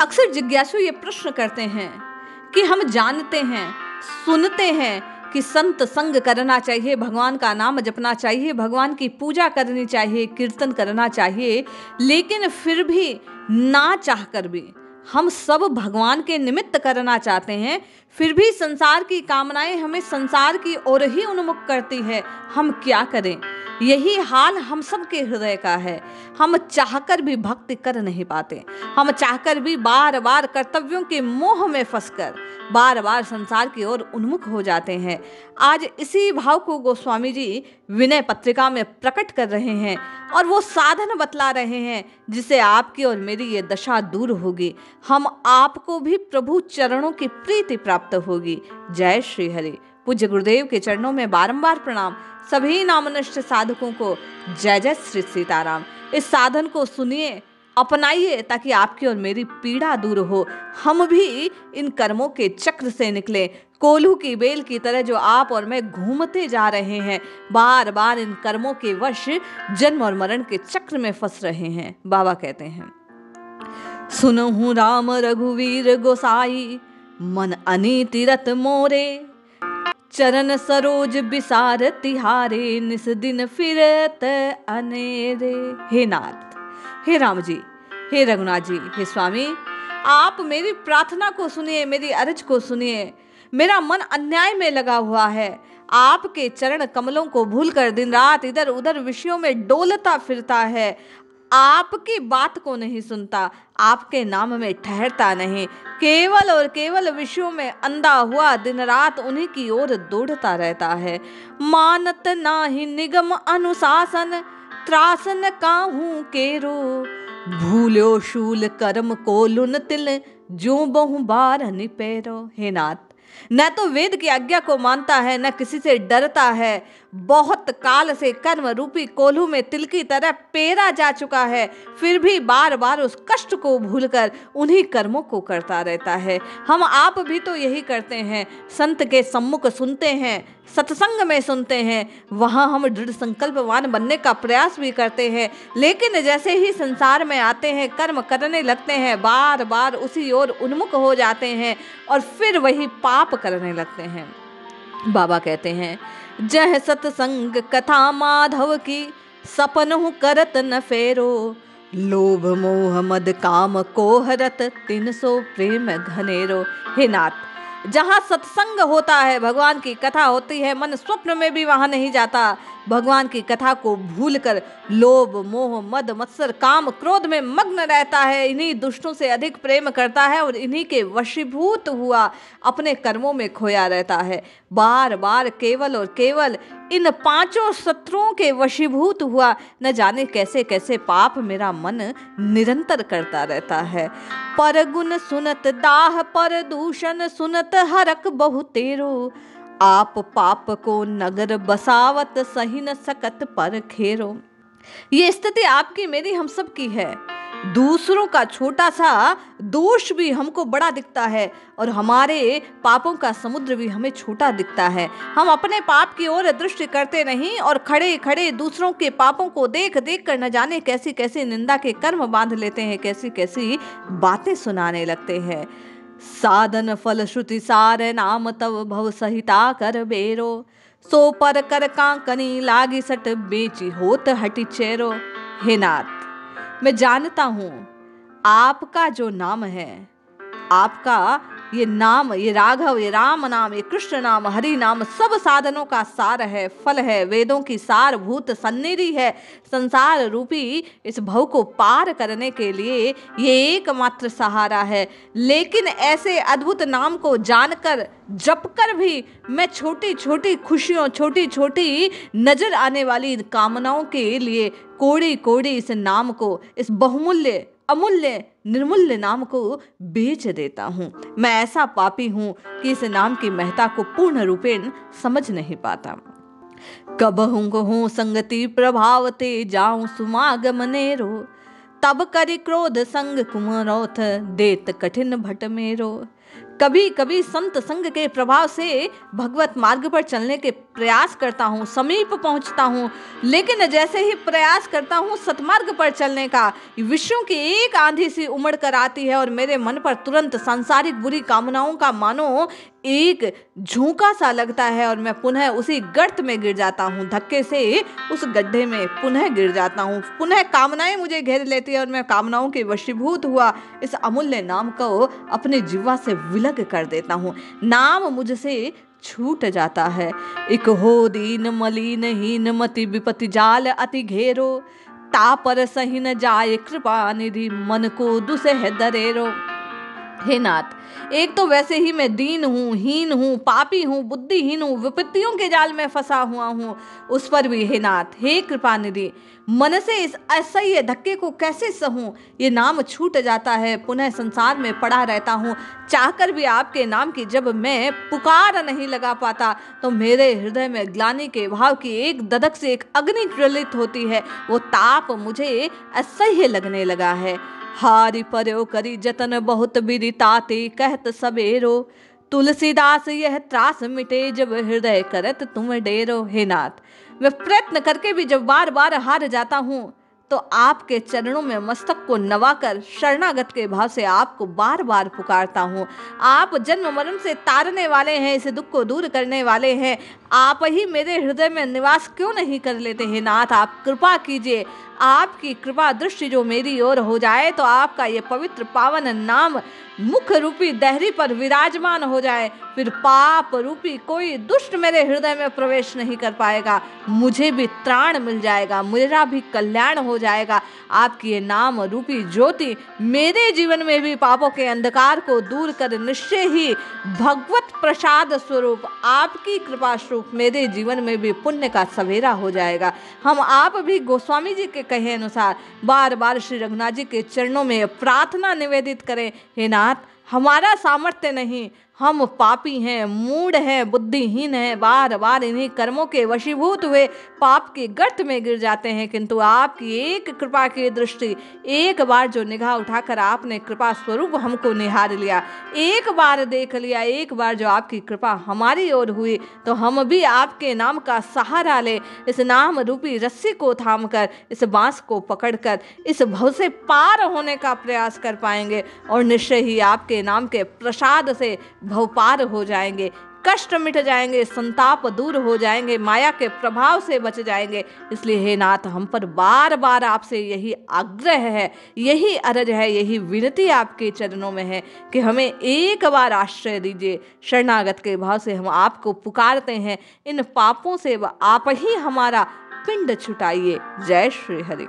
अक्सर जिज्ञासु ये प्रश्न करते हैं कि हम जानते हैं, सुनते हैं कि संत संग करना चाहिए, भगवान का नाम जपना चाहिए, भगवान की पूजा करनी चाहिए, कीर्तन करना चाहिए, लेकिन फिर भी ना चाहकर भी हम सब भगवान के निमित्त करना चाहते हैं, फिर भी संसार की कामनाएं हमें संसार की ओर ही उन्मुख करती है। हम क्या करें? यही हाल हम सब के हृदय का है। हम चाहकर भी भक्ति कर नहीं पाते। हम चाहकर भी बार बार कर्तव्यों के मोह में फंसकर बार बार संसार की ओर उन्मुख हो जाते हैं। आज इसी भाव को गोस्वामी जी विनय पत्रिका में प्रकट कर रहे हैं और वो साधन बतला रहे हैं जिससे आपकी और मेरी ये दशा दूर होगी। हम आपको भी प्रभु चरणों की प्रीति प्राप्त होगी। जय श्री हरि। पूज्य गुरुदेव के चरणों में बारंबार प्रणाम। सभी नामनिष्ठ साधकों को जय जय श्री सीताराम। इस साधन को सुनिए, अपनाइए, ताकि आपकी और मेरी पीड़ा दूर हो। हम भी इन कर्मों के चक्र से निकले। कोल्हू की बेल की तरह जो आप और मैं घूमते जा रहे हैं, बार बार इन कर्मों के वश जन्म और मरण के चक्र में फंस रहे हैं। बाबा कहते हैं, सुनहु राम रघुवीर गोसाई, मन अनीति रत मोरे, चरण सरोज बिसार तिहारे, निस दिन फिरत अनेरे। हे नाथ, हे राम जी, हे रघुनाथ जी, हे स्वामी, आप मेरी प्रार्थना को सुनिए, मेरी अर्ज को सुनिए। मेरा मन अन्याय में लगा हुआ है। आपके चरण कमलों को भूलकर दिन रात इधर उधर विषयों में डोलता फिरता है। आपकी बात को नहीं सुनता, आपके नाम में ठहरता नहीं, केवल और केवल विषयों में अंधा हुआ दिन रात उन्हीं की ओर दौड़ता रहता है। मानत नाही निगम अनुशासन, त्रासन काहू केरो, भूल्यो शूल कर्म को लुन तिल, जो बहु बार निपेरो। हे नाथ, न तो वेद की आज्ञा को मानता है, न किसी से डरता है। बहुत काल से कर्म रूपी कोल्हू में तिल की तरह पेरा जा चुका है, फिर भी बार बार उस कष्ट को भूलकर उन्हीं कर्मों को करता रहता है। हम आप भी तो यही करते हैं। संत के सम्मुख सुनते हैं, सत्संग में सुनते हैं, वहां हम दृढ़ संकल्पवान बनने का प्रयास भी करते हैं, लेकिन जैसे ही संसार में आते हैं, कर्म करने लगते हैं, बार बार उसी ओर उन्मुख हो जाते हैं और फिर वही पाप करने लगते हैं। बाबा कहते हैं, जह सत्संग कथा माधव की, सपनहु करत न फेरो, लोभ मोह मद काम कोहरत, 300 प्रेम घनेरो। हे नाथ, जहाँ सत्संग होता है, भगवान की कथा होती है, मन स्वप्न में भी वहां नहीं जाता। भगवान की कथा को भूलकर लोभ मोह मद मत्सर काम क्रोध में मग्न रहता है, इन्हीं दुष्टों से अधिक प्रेम करता है और इन्हीं के वशीभूत हुआ अपने कर्मों में खोया रहता है। बार बार केवल और केवल इन 5 शत्रुओं के वशीभूत हुआ न जाने कैसे कैसे पाप मेरा मन निरंतर करता रहता है। पर गुण सुनत दाह, पर दूषण सुनत हरक बहुतेरो, आप पाप को नगर बसावत, सही न सकत पर खेरो। ये स्थिति आपकी मेरी हम सब की है। दूसरों का छोटा सा दोष भी हमको बड़ा दिखता है और हमारे पापों का समुद्र भी हमें छोटा दिखता है। हम अपने पाप की ओर दृष्टि करते नहीं और खड़े खड़े दूसरों के पापों को देख देख कर न जाने कैसी कैसी निंदा के कर्म बांध लेते हैं, कैसी कैसी बातें सुनाने लगते हैं। साधन फल श्रुति सार, नाम तव भव सहिता कर बेरो, सो पर कर कांकनी लागी सट, बेची होत हटी चेरो। हे नाथ, मैं जानता हूं आपका जो नाम है, आपका ये नाम, ये राघव, ये राम नाम, ये कृष्ण नाम, हरि नाम सब साधनों का सार है, फल है, वेदों की सारभूत सन्निधि है। संसार रूपी इस भव को पार करने के लिए ये एकमात्र सहारा है। लेकिन ऐसे अद्भुत नाम को जानकर, जपकर भी मैं छोटी छोटी खुशियों, छोटी छोटी नजर आने वाली कामनाओं के लिए कोड़ी कोड़ी इस नाम को, इस बहुमूल्य अमूल्य निर्मूल्य नाम को बेच देता हूँ। मैं ऐसा पापी हूँ कि इस नाम की महत्ता को पूर्ण रूपेण समझ नहीं पाता। कबहुँ हो संगति प्रभावते, जाऊं सुमागम नेरो, तब करि क्रोध संग कुमरोथ, देत कठिन भट मेरो। कभी कभी संत संग के प्रभाव से भगवत मार्ग पर चलने के प्रयास करता हूँ, समीप पहुँचता हूँ, लेकिन जैसे ही प्रयास करता हूँ सतमार्ग पर चलने का, विषयों की एक आंधी सी उमड़ कर आती है और मेरे मन पर तुरंत सांसारिक बुरी कामनाओं का मानो एक झोंका सा लगता है और मैं पुनः उसी गर्त में गिर जाता हूँ। धक्के से उस गड्ढे में पुनः गिर जाता हूँ। पुनः कामनाएं मुझे घेर लेती है और मैं कामनाओं के वशीभूत हुआ इस अमूल्य नाम को अपने जीवा से विलग कर देता हूँ। नाम मुझसे छूट जाता है। एक हो दीन मलिन हीन मति विपति जाल अति घेरो, तापर सही न जाए कृपा निधि मन को दुसह दरेरो। हे नाथ, एक तो वैसे ही मैं दीन हूँ, हीन हूँ, पापी हूँ, बुद्धिहीन हूँ, विपत्तियों के जाल में फंसा हुआ हूँ, उस पर भी हे नाथ, हे कृपा निधि, मन से इस असह्य धक्के को कैसे सहूं। ये नाम छूट जाता है, पुनः संसार में पड़ा रहता हूँ। चाहकर भी आपके नाम की जब मैं पुकार नहीं लगा पाता तो मेरे हृदय में ग्लानि के भाव की एक दधक से एक अग्नि ज्वलित होती है। वो ताप मुझे असह्य लगने लगा है। हारि पर्यो करी जतन बहुत बिरिताते कहत सबेरो, तुलसीदास यह त्रास मिटे जब हृदय करत तुम डेरो। हे नाथ, मैं प्रयत्न करके भी जब बार बार हार जाता हूँ तो आपके चरणों में मस्तक को नवाकर शरणागत के भाव से आपको बार बार पुकारता हूँ। आप जन्म मरण से तारने वाले हैं, इस दुख को दूर करने वाले हैं। आप ही मेरे हृदय में निवास क्यों नहीं कर लेते हैं नाथ? आप कृपा कीजिए। आपकी कृपा दृष्टि जो मेरी ओर हो जाए तो आपका ये पवित्र पावन नाम मुख रूपी दहरी पर विराजमान हो जाए, फिर पाप रूपी कोई दुष्ट मेरे हृदय में प्रवेश नहीं कर पाएगा। मुझे भी त्राण मिल जाएगा, मेरा भी कल्याण हो जाएगा। आपकी ये नाम रूपी ज्योति मेरे जीवन में भी पापों के अंधकार को दूर कर निश्चय ही भगवत प्रसाद स्वरूप आपकी कृपा स्वरूप मेरे जीवन में भी पुण्य का सवेरा हो जाएगा। हम आप भी गोस्वामी जी के कहे अनुसार बार बार श्री रघुनाथ जी के चरणों में प्रार्थना निवेदित करें, हे नाथ, हमारा सामर्थ्य नहीं, हम पापी हैं, मूढ़ हैं, बुद्धिहीन हैं, बार बार इन्हीं कर्मों के वशीभूत हुए पाप के गर्त में गिर जाते हैं, किंतु आपकी एक कृपा की दृष्टि, एक बार जो निगाह उठाकर आपने कृपा स्वरूप हमको निहार लिया, एक बार देख लिया, एक बार जो आपकी कृपा हमारी ओर हुई तो हम भी आपके नाम का सहारा ले, इस नाम रूपी रस्सी को थामकर, इस बांस को पकड़कर इस भव से पार होने का प्रयास कर पाएंगे और निश्चय ही आपके नाम के प्रसाद से भव पार हो जाएंगे, कष्ट मिट जाएंगे, संताप दूर हो जाएंगे, माया के प्रभाव से बच जाएंगे। इसलिए हे नाथ, हम पर बार बार आपसे यही आग्रह है, यही अरज है, यही विनती आपके चरणों में है कि हमें एक बार आश्रय दीजिए। शरणागत के भाव से हम आपको पुकारते हैं, इन पापों से आप ही हमारा पिंड छुटाइए। जय श्री हरि।